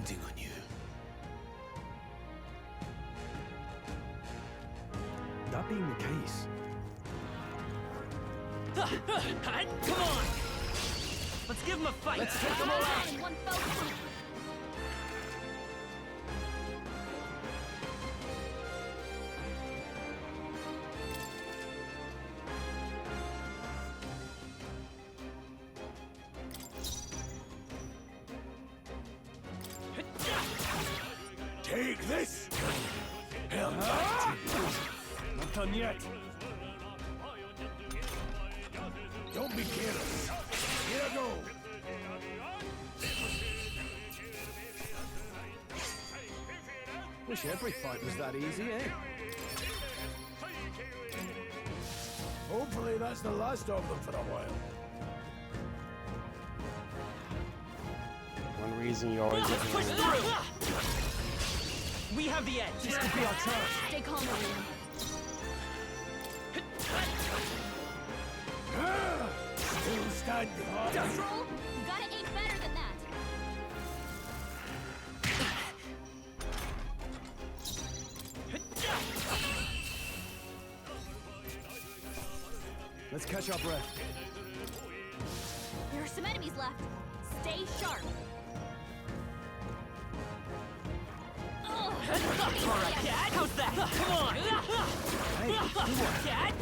depending on you. That being the case, Come on! Let's give them a fight! Let's take them all out! In one focus. Take this! Hell, not done yet. don't be careless. Here I go. Wish every fight was that easy, eh? Hopefully that's the last of them for a while. One reason you always Let's push through! We have the edge! This could be our chance. Stay calm, Marina. Still standing. Troll, you gotta aim better than that. Let's catch our breath. There are some enemies left. Stay sharp. Alright, Cat! How's that? Come on! Hey, Cat!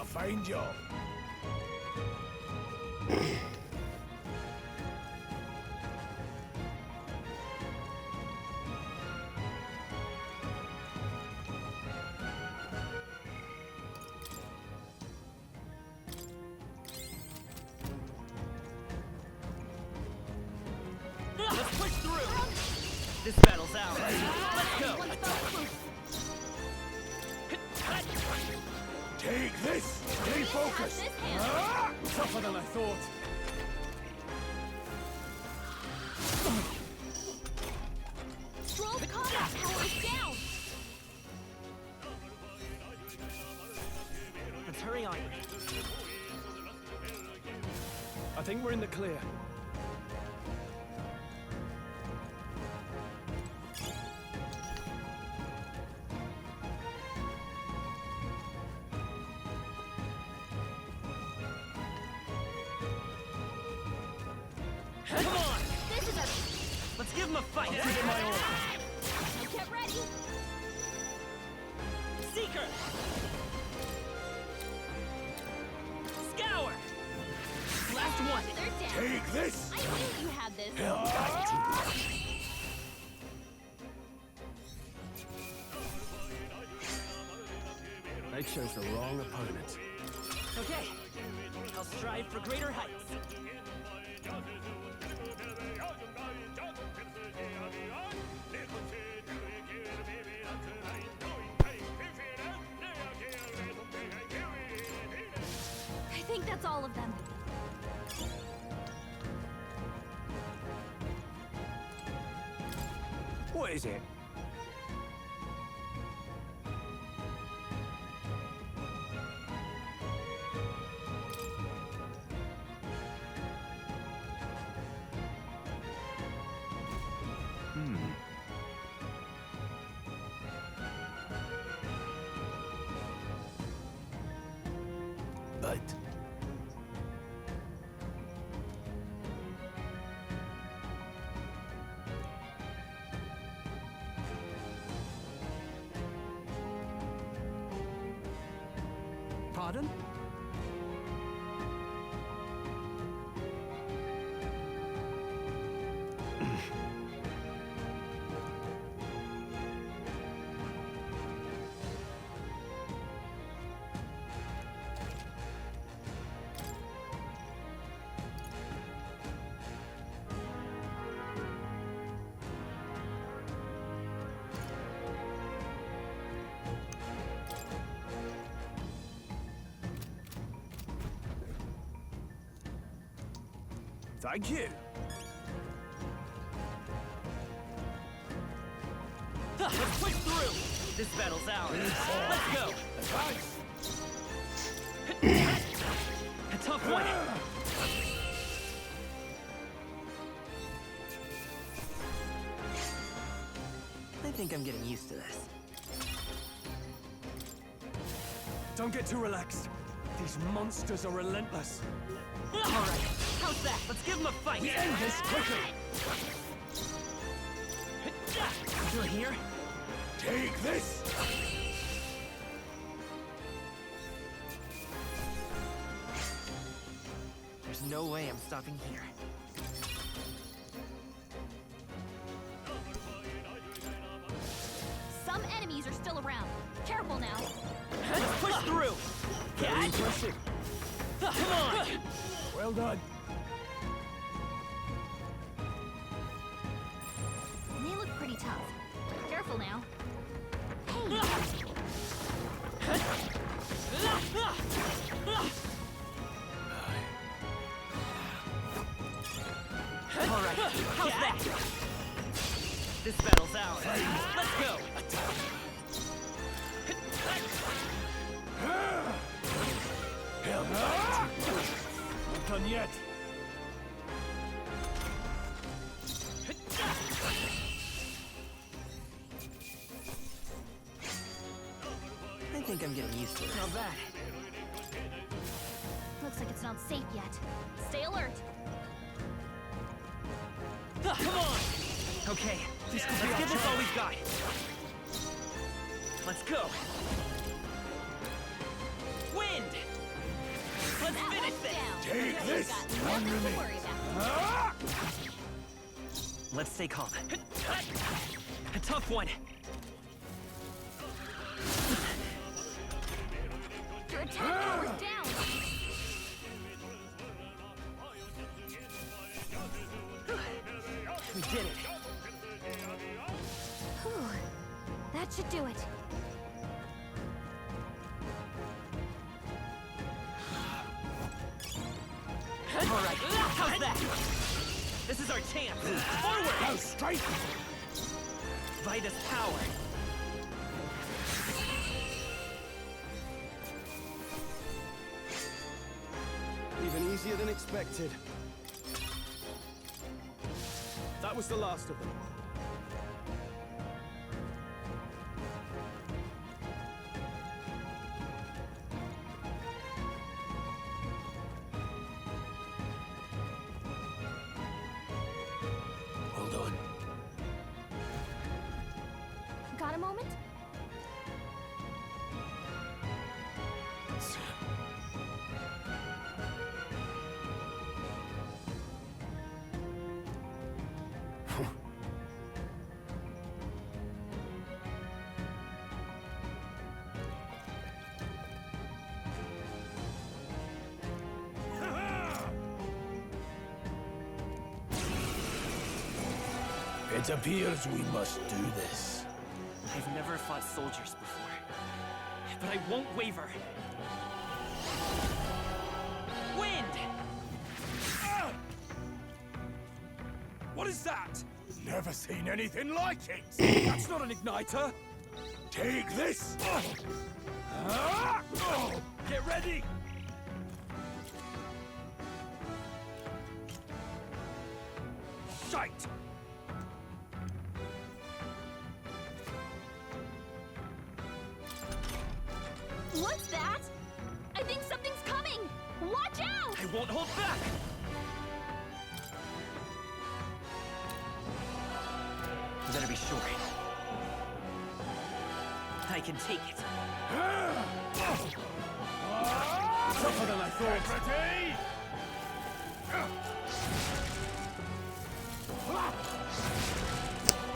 A fine job. Let's push through! This battle's ours! Let's go! One focus. Take this. Stay focused. This hand. Tougher than I thought. Troll's combat power is down. Let's hurry on. I think we're in the clear. Come on! This is a... Let's give them a fight! Give it my all. Now get ready. Seeker! Scour! Last one! They're down. Take this. I knew you had this. They chose the wrong opponent. Okay, I'll strive for greater heights. I think that's all of them. What is it? But Pardon? Thank you. Let's push through! This battle's ours. Let's go! A tough one! think I'm getting used to this. Don't get too relaxed. These monsters are relentless. Alright, how's that? Let's give him a fight! We end this quickly! Through here? Take this! There's no way I'm stopping here. Some enemies are still around. Careful now. Let's push through! Very impressive. Come on! Well done. They look pretty tough. Careful now. Alright, how's that? This battle's ours. Let's go! Help! Not done yet. I think I'm getting used to it. Not bad. Looks like it's not safe yet. Stay alert. Come on! Okay, let's give this all we've got. Let's go! Wind! Let's That finish one's this! down. Take We've this! got One nothing to remains. worry about. Let's stay calm. A tough one. Your attack power's down. We did it. Whew. That should do it. Alright, how's that? This is our chance. Forward! Now strike! Vitus power. Even easier than expected. That was the last of them. Hold on. Got a moment? It appears we must do this. I've never fought soldiers before, but I won't waver. Wind! What is that? Never seen anything like it! That's not an igniter! Take this! Get ready! Shite! What's that? I think something's coming! Watch out! I won't hold back! You better be sure. I can take it. Tougher than I thought. Ready?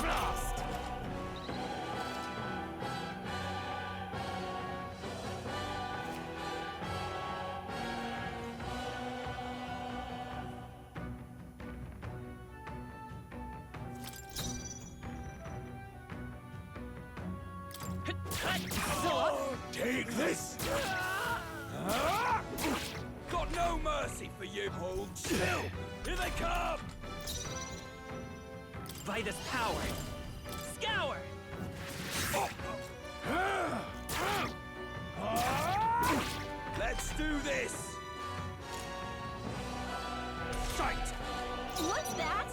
Blast! Take this! Got no mercy for you! Hold still! Here they come! Vitus power. Scour! Let's do this! Shite! What's that?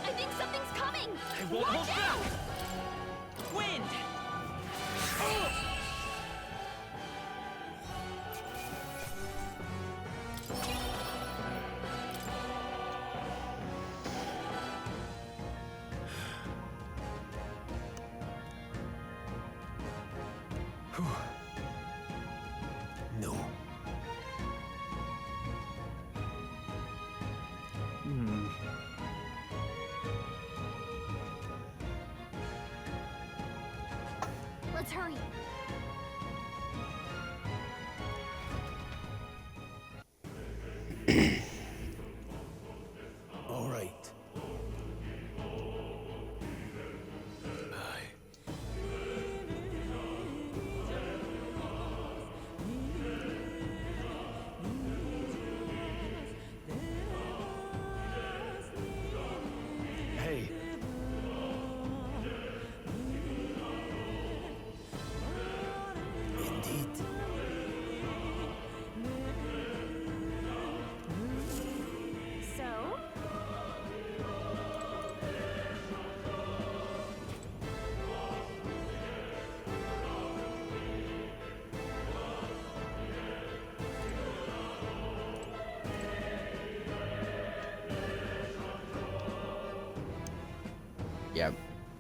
I think something's coming! I won't Watch hold out! back! No. Let's hurry. All right. Hey. Indeed. So, Yep.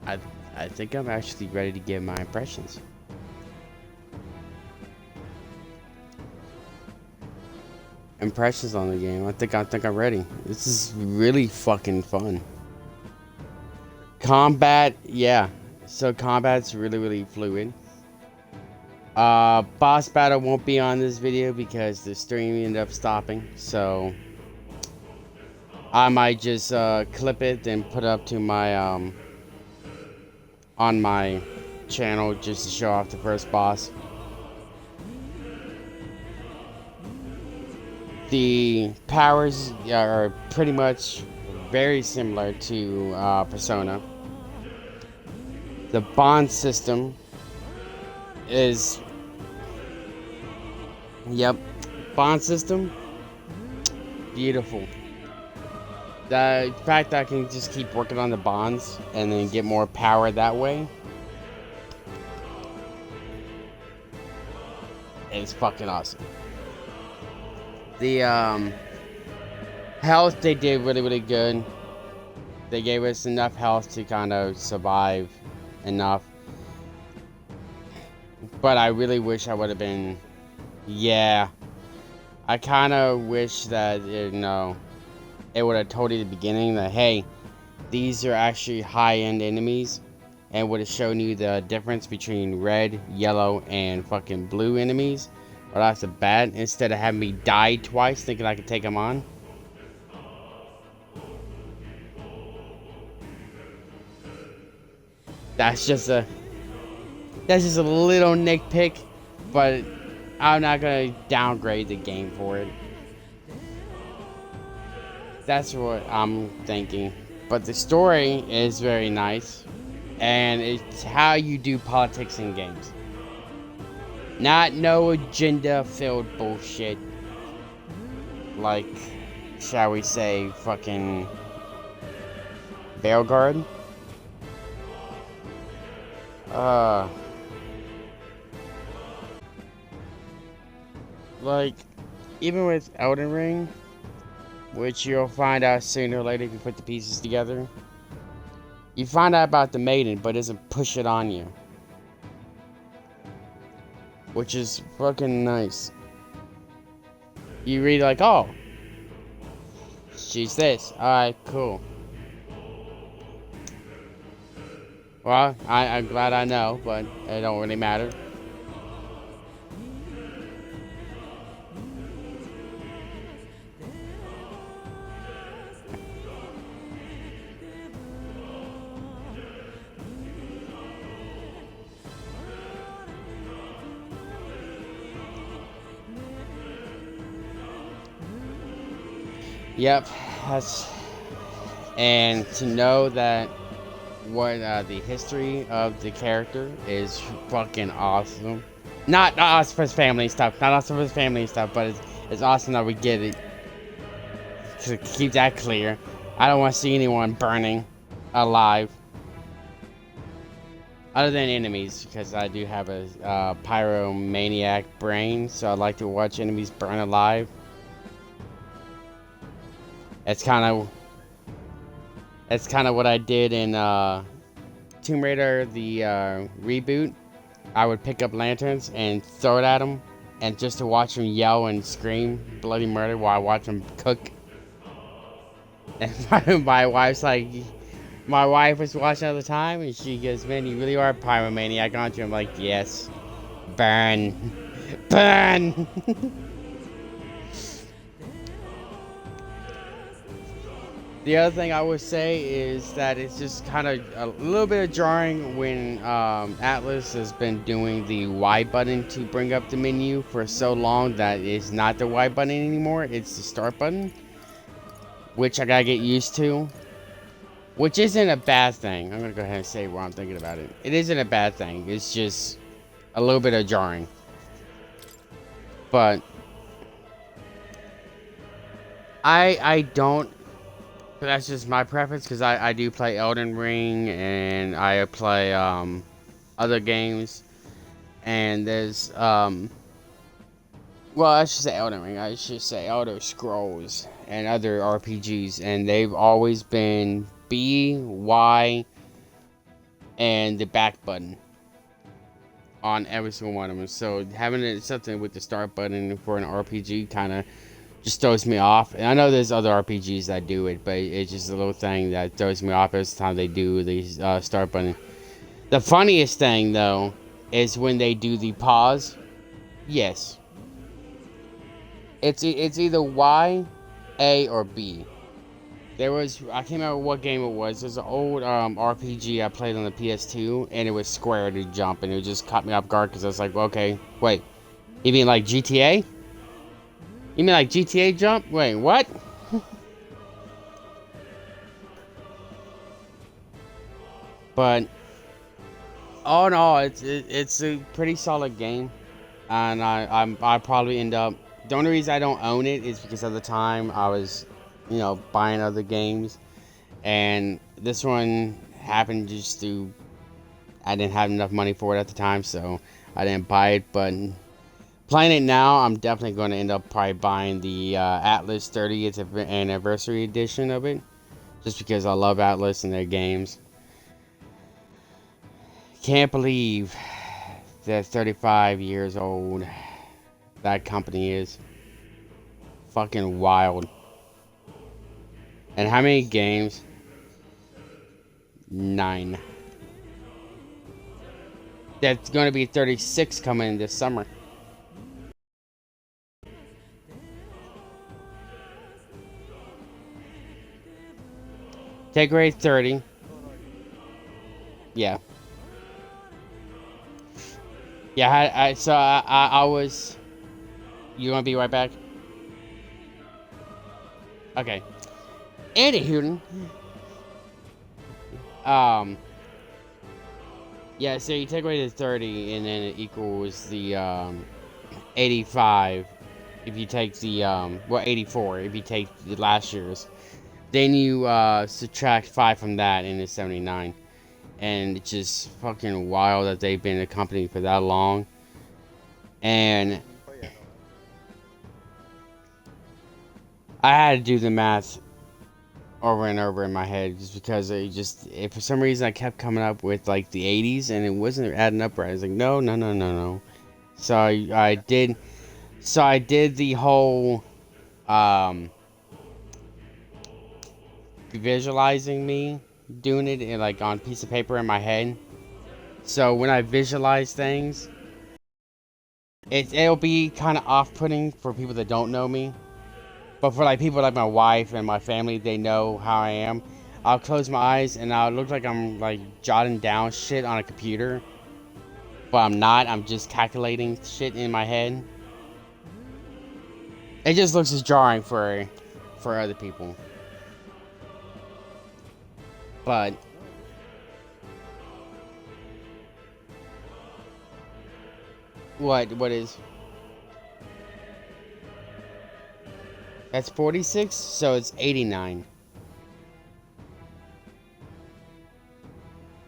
I think I'm actually ready to give my impressions. Impressions on the game. I think I'm ready. This is really fucking fun. Combat, yeah. So combat's really fluid. Boss battle won't be on this video because the stream ended up stopping. So I might just clip it and put it up to my on my channel just to show off the first boss. The powers are pretty much very similar to Persona. The bond system is, yep, bond system, beautiful. The fact that I can just keep working on the bonds and then get more power that way is fucking awesome. The health they did really good. They gave us enough health to kind of survive enough. But I really wish I would have been, yeah. I kind of wish that, you know, it would have told you at the beginning that, hey, these are actually high-end enemies, and would have shown you the difference between red, yellow, and fucking blue enemies right off the bat, instead of having me die twice thinking I could take them on. That's just a little nitpick, but I'm not gonna downgrade the game for it. That's what I'm thinking. But the story is very nice, and it's how you do politics in games. Not no agenda-filled bullshit. Like, shall we say, fucking Veilguard. Like, even with Elden Ring, which you'll find out sooner or later if you put the pieces together, you find out about the maiden, but it doesn't push it on you. Which is fucking nice. You read like, oh, she's this. Alright, cool. Well, I'm glad I know, but it don't really matter. Yep, and to know that what the history of the character is fucking awesome. Not awesome for his family stuff, but it's awesome that we get it. To keep that clear, I don't want to see anyone burning alive, other than enemies, because I do have a pyromaniac brain, so I like to watch enemies burn alive. That's kind of what I did in Tomb Raider, the reboot, I would pick up lanterns and throw it at them, and just to watch them yell and scream bloody murder while I watch them cook. And my wife's like, my wife was watching at the time, and she goes, "Man, you really are a pyromaniac, aren't you?" I'm like, "Yes, burn, burn." The other thing I would say is that it's just kind of a little bit of jarring when Atlus has been doing the Y button to bring up the menu for so long that it's not the Y button anymore, it's the start button, which I gotta get used to, which isn't a bad thing. I'm gonna go ahead and say what I'm thinking about it. It isn't a bad thing, it's just a little bit of jarring. But I don't. That's just my preference, because I do play Elden Ring, and I play other games, and there's well, I should say Elden Ring, I should say Elder Scrolls and other RPGs, and they've always been B, Y, and the back button on every single one of them. So having something with the start button for an RPG kind of just throws me off. And I know there's other RPGs that do it, but it's just a little thing that throws me off every time they do the start button. The funniest thing, though, is when they do the pause. Yes. It's either Y, A, or B. I can't remember what game it was. There's an old RPG I played on the PS2, and it was square to jump, and it just caught me off guard, because I was like, okay, wait. You mean like GTA? You mean like GTA jump? Wait, what? But all in all, it's a pretty solid game, and I probably end up. The only reason I don't own it is because at the time I was, buying other games, and this one happened just through. I didn't have enough money for it at the time, so I didn't buy it, but. Playing it now, I'm definitely going to end up probably buying the Atlus 30th anniversary edition of it, just because I love Atlus and their games. Can't believe that 35 years old that company is. Fucking wild. And how many games? 9. That's going to be 36 coming this summer. Take grade 30. Yeah. Yeah, I was... You gonna be right back? Okay. Anywho. Yeah, so you take away the 30, and then it equals the, 85. If you take the, 84, if you take the last year's. Then you subtract 5 from that, and it's 79. And it's just fucking wild that they've been a company for that long. And I had to do the math over and over in my head, just because if for some reason I kept coming up with like the 80s, and it wasn't adding up right. I was like, no. So I did the whole visualizing me doing it in, like, on a piece of paper in my head. So when I visualize things, it'll be kind of off-putting for people that don't know me. But for like people like my wife and my family, they know how I am. I'll close my eyes and I'll look like I'm like jotting down shit on a computer. But I'm not. I'm just calculating shit in my head. It just looks as jarring for other people. But what is that's 46, so it's 89.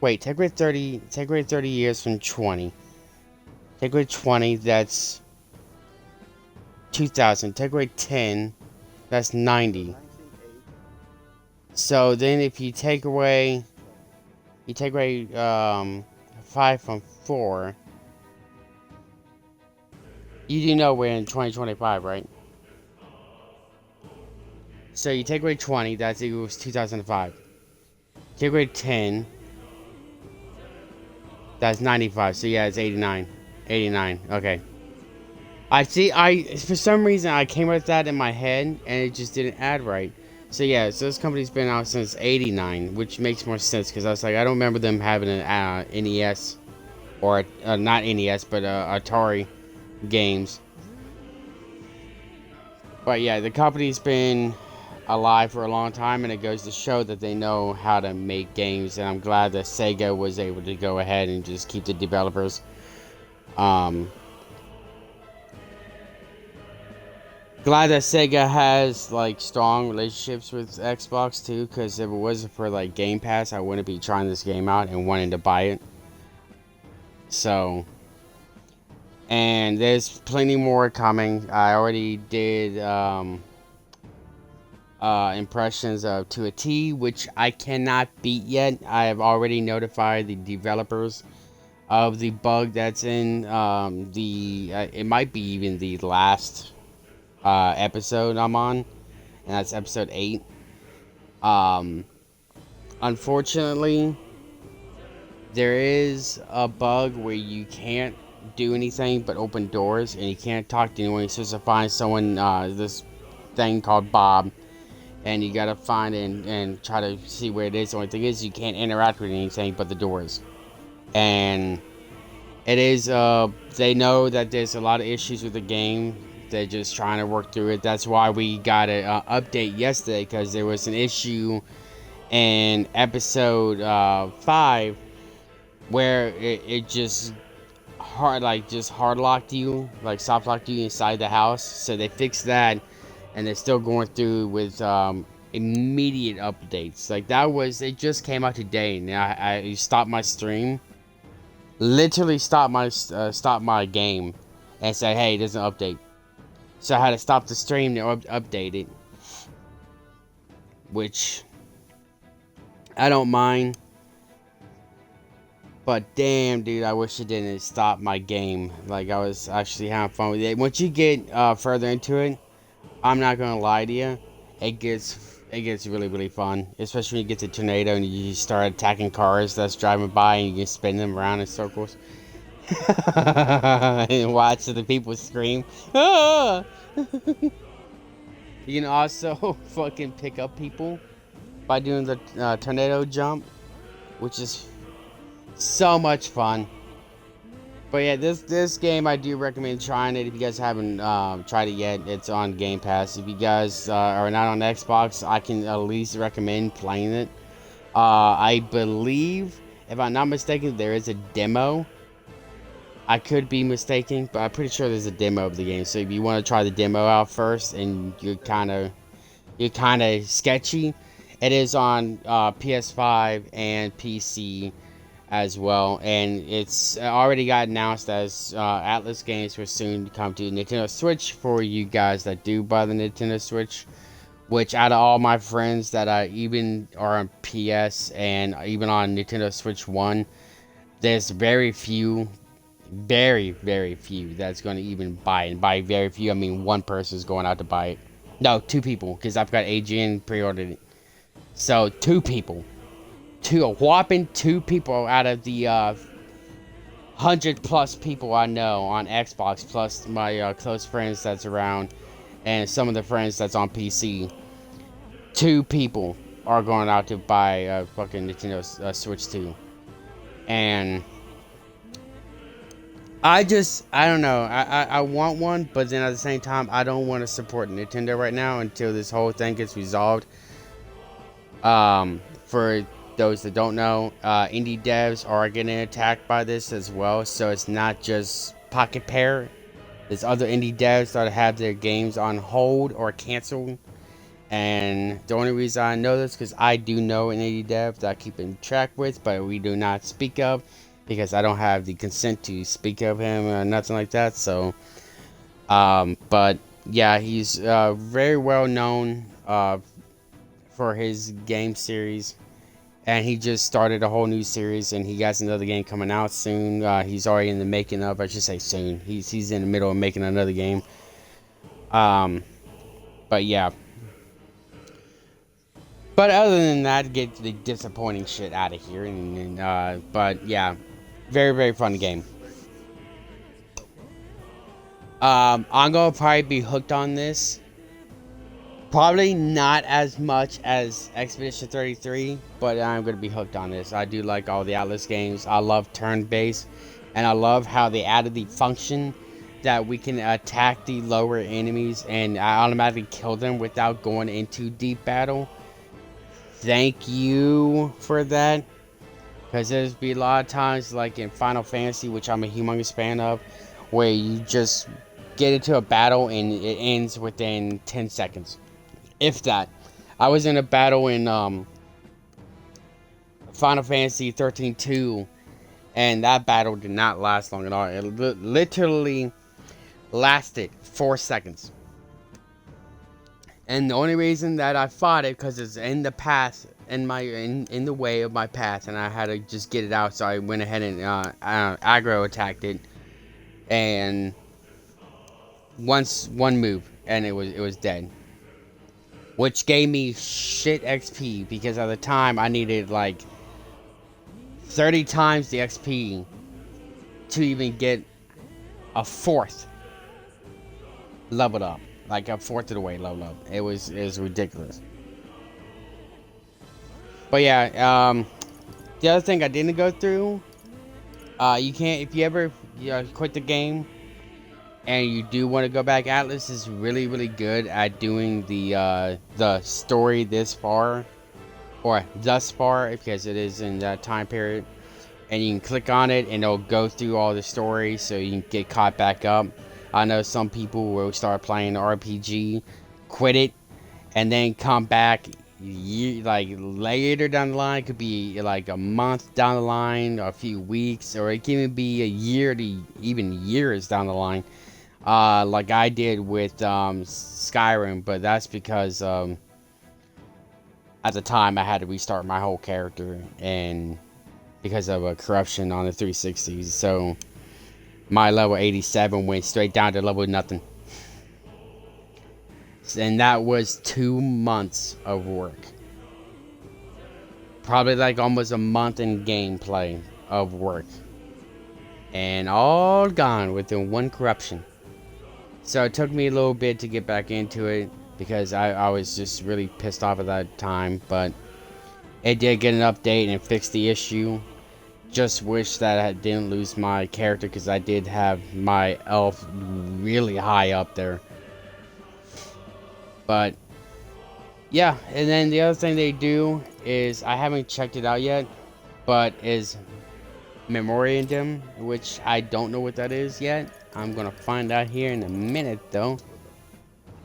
Wait, take away 30 years from 20. Take away 20, that's 2000. Take away 10, that's 90. So then if you take away 5 from 4, You do know we're in 2025, right? So you take away 20, that's equals 2005. Take away 10, that's 95. So yeah, it's 89. 89. Okay. I see. For some reason I came up with that in my head and it just didn't add right. So yeah, so this company's been out since '89, which makes more sense because I was like, I don't remember them having an NES or not NES, but Atari games. But yeah, the company's been alive for a long time, and it goes to show that they know how to make games. And I'm glad that Sega was able to go ahead and just keep the developers. Glad that Sega has like strong relationships with Xbox too, because if it wasn't for like Game Pass, I wouldn't be trying this game out and wanting to buy it. So, and there's plenty more coming. I already did impressions of To a T, which I cannot beat yet. I have already notified the developers of the bug that's in it might be even the last episode I'm on, and that's episode 8. Unfortunately, there is a bug where you can't do anything but open doors, and you can't talk to anyone. You're supposed to find someone, this thing called Bob, and you gotta find it and try to see where it is. The only thing is you can't interact with anything but the doors. And it is, they know that there's a lot of issues with the game. They're just trying to work through it. That's why we got an update yesterday, because there was an issue in episode 5 where it just hard locked you, like soft locked you inside the house. So they fixed that, and they're still going through with immediate updates. Like it just came out today, and I stopped my stream, literally stopped my game, and said, hey, there's an update. So I had to stop the stream to update it, which I don't mind. But damn, dude, I wish it didn't stop my game. Like, I was actually having fun with it. Once you get further into it, I'm not gonna lie to you, it gets really, really fun. Especially when you get to tornado and you start attacking cars that's driving by, and you can spin them around in circles. And watch the people scream. Ah! You can also fucking pick up people by doing the tornado jump, which is so much fun. But yeah, this game I do recommend trying it if you guys haven't tried it yet. It's on Game Pass. If you guys are not on Xbox, I can at least recommend playing it. I believe, if I'm not mistaken, there is a demo. I could be mistaken, but I'm pretty sure there's a demo of the game. So if you want to try the demo out first, and you're kind of sketchy, it is on PS5 and PC as well. And it's already got announced as Atlus games will soon come to Nintendo Switch for you guys that do buy the Nintendo Switch. Which, out of all my friends that even are on PS and even on Nintendo Switch 1, there's very few that's going to even buy it. And by very few, I mean one person is going out to buy it. No, 2 people, because I've got Adrian pre-ordered it. So 2 people, a whopping 2 people out of the 100+ people I know on Xbox, plus my close friends that's around, and some of the friends that's on PC. 2 people are going out to buy a fucking Nintendo Switch 2, and I don't know. I want one, but then at the same time, I don't want to support Nintendo right now until this whole thing gets resolved. For those that don't know, indie devs are getting attacked by this as well. So it's not just Pocket Pair. There's other indie devs that have their games on hold or canceled. And the only reason I know this, because I do know an indie dev that I keep in track with, but we do not speak of, because I don't have the consent to speak of him or nothing like that. So, but yeah, he's very well known for his game series, and he just started a whole new series, and he has another game coming out soon. He's already in the making of, I should say soon. He's in the middle of making another game. But yeah. But other than that, get the disappointing shit out of here. But yeah, very, very fun game. I'm gonna probably be hooked on this. Probably not as much as Expedition 33, but I'm gonna be hooked on this. I do like all the Atlus games. I love turn-based, and I love how they added the function that we can attack the lower enemies and I automatically kill them without going into deep battle. Thank you for that, because there's be a lot of times like in Final Fantasy, which I'm a humongous fan of, where you just get into a battle and it ends within 10 seconds, if that. I was in a battle in Final Fantasy 13-2, and that battle did not last long at all. It literally lasted 4 seconds. And the only reason that I fought it, because it's in the past, in the way of my path, and I had to just get it out, so I went ahead and aggro attacked it, and one move, and it was dead, which gave me shit XP, because at the time I needed like 30 times the XP to even get a fourth leveled up. Like a fourth of the way level up. It was ridiculous. But yeah, the other thing I didn't go through, you can't, if you ever quit the game and you do want to go back, Atlus is really, really good at doing the story this far, or thus far, because it is in that time period. And you can click on it and it'll go through all the stories, so you can get caught back up. I know some people will start playing the RPG, quit it, and then come back like later down the line. It could be like a month down the line, or a few weeks, or it can even be a year to even years down the line, like I did with Skyrim. But that's because at the time I had to restart my whole character, and because of a corruption on the 360s, so my level 87 went straight down to level nothing. And that was 2 months of work. Probably like almost a month in gameplay of work. And all gone within one corruption. So it took me a little bit to get back into it, because I was just really pissed off at that time. But it did get an update and fix the issue. Just wish that I didn't lose my character, because I did have my elf really high up there. But yeah, and then the other thing they do is, I haven't checked it out yet, but is Memorandum, which I don't know what that is yet. I'm gonna find out here in a minute though.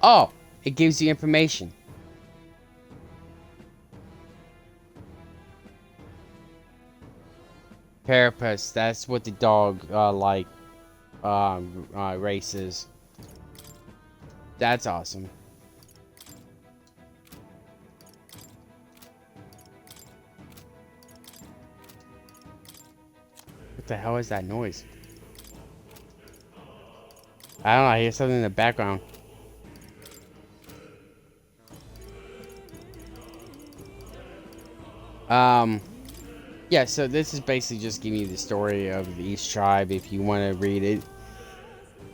Oh, it gives you information. Carapace, that's what the dog race is. That's awesome. What the hell is that noise? I don't know, I hear something in the background. Yeah, so this is basically just giving you the story of each tribe if you want to read it.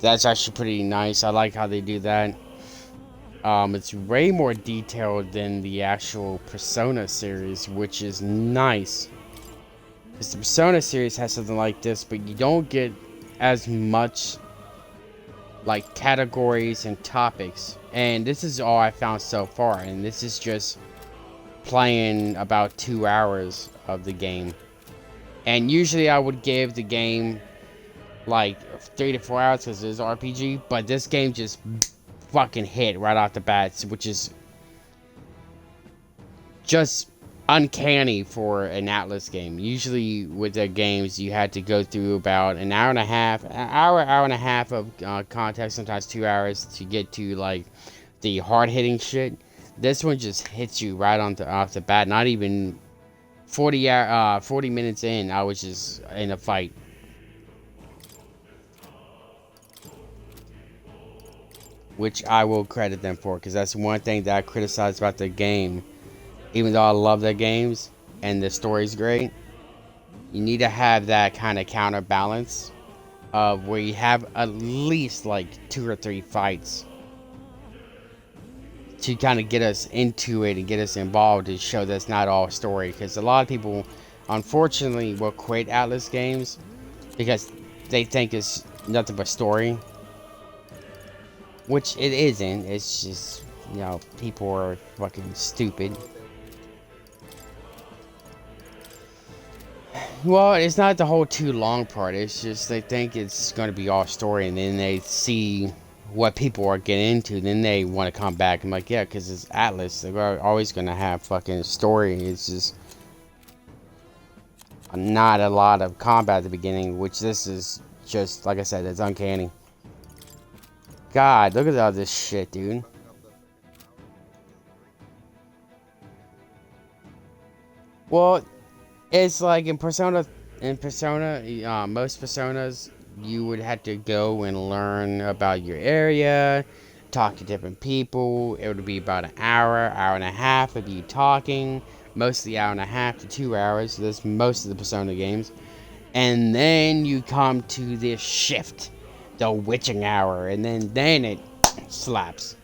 That's actually pretty nice. I like how they do that. It's way more detailed than the actual Persona series, which is nice. Because the Persona series has something like this, but you don't get as much like categories and topics. And this is all I found so far, and this is just playing about 2 hours of the game. And usually I would give the game like 3 to 4 hours because it's RPG, but this game just fucking hit right off the bat, which is just uncanny for an Atlus game. Usually with their games you had to go through about an hour and a half of content, sometimes 2 hours to get to like the hard-hitting shit. This one just hits you right off the bat, not even 40 minutes in, I was just in a fight. Which I will credit them for, because that's one thing that I criticize about the game. Even though I love the games and the story's great, you need to have that kind of counterbalance of where you have at least like 2 or 3 fights to kind of get us into it and get us involved to show that's not all story. Because a lot of people, unfortunately, will quit Atlus games because they think it's nothing but story. Which it isn't. It's just, you know, people are fucking stupid. Well, it's not the whole too long part. It's just they think it's going to be all story, and then they see what people are getting into. Then they want to come back. I'm like, yeah, because it's Atlus. They're always going to have fucking story. It's just not a lot of combat at the beginning, which this is just, like I said, it's uncanny. God, look at all this shit, dude. Well, it's like in Persona, most Personas, you would have to go and learn about your area, talk to different people. It would be about an hour, hour and a half of you talking, mostly hour and a half to 2 hours. That's most of the Persona games. And then you come to this shift, the witching hour, and then it slaps.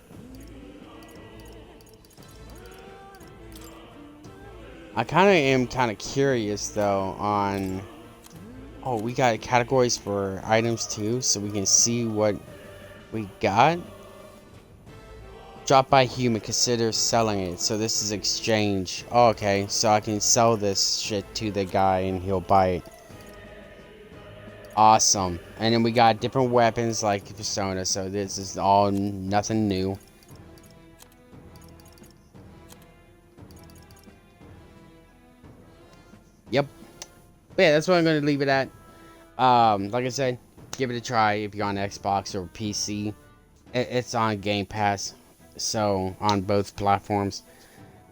I am kind of curious though on, oh, we got categories for items too, so we can see what we got. Drop by human, consider selling it. So this is exchange. Oh, okay, so I can sell this shit to the guy and he'll buy it. Awesome. And then we got different weapons like Persona, so this is all nothing new. Yep. But yeah, that's what I'm going to leave it at. Like I said, give it a try if you're on Xbox or PC. It's on Game Pass, so on both platforms.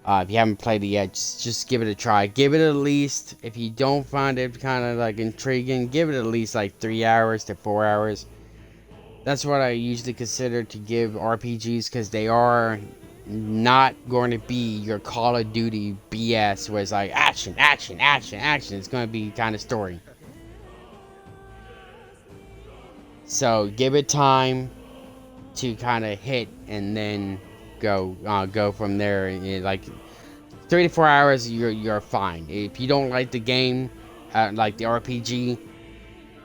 If you haven't played it yet, just give it a try. Give it at least, if you don't find it kind of like intriguing, give it at least like 3 hours to 4 hours. That's what I usually consider to give RPGs, because they are not going to be your Call of Duty BS where it's like action, action, action, action. It's going to be kind of story. So give it time to kind of hit and then go from there. And like 3 to 4 hours, you're fine. If you don't like the game, like the RPG,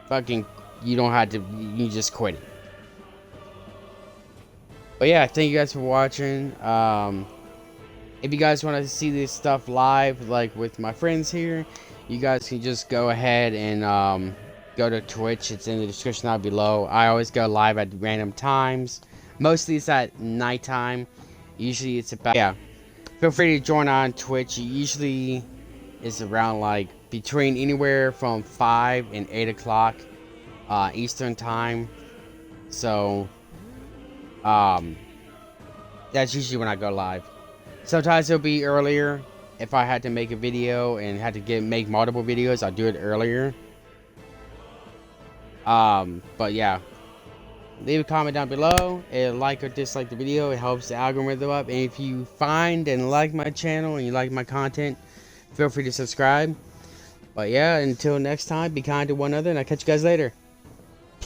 fucking, you don't have to. You just quit it. But yeah, thank you guys for watching. If you guys want to see this stuff live, like with my friends here, you guys can just go ahead and go to Twitch. It's in the description down below. I always go live at random times. Mostly it's at nighttime. Usually it's about, yeah. Feel free to join on Twitch. Usually it's around like between anywhere from 5 and 8 o'clock Eastern time. So that's usually when I go live. Sometimes it'll be earlier. If I had to make a video and had to make multiple videos, I'll do it earlier. But yeah, leave a comment down below and like or dislike the video. It helps the algorithm up. And if you find and like my channel and you like my content, feel free to subscribe. But yeah, until next time, be kind to one another, and I'll catch you guys later.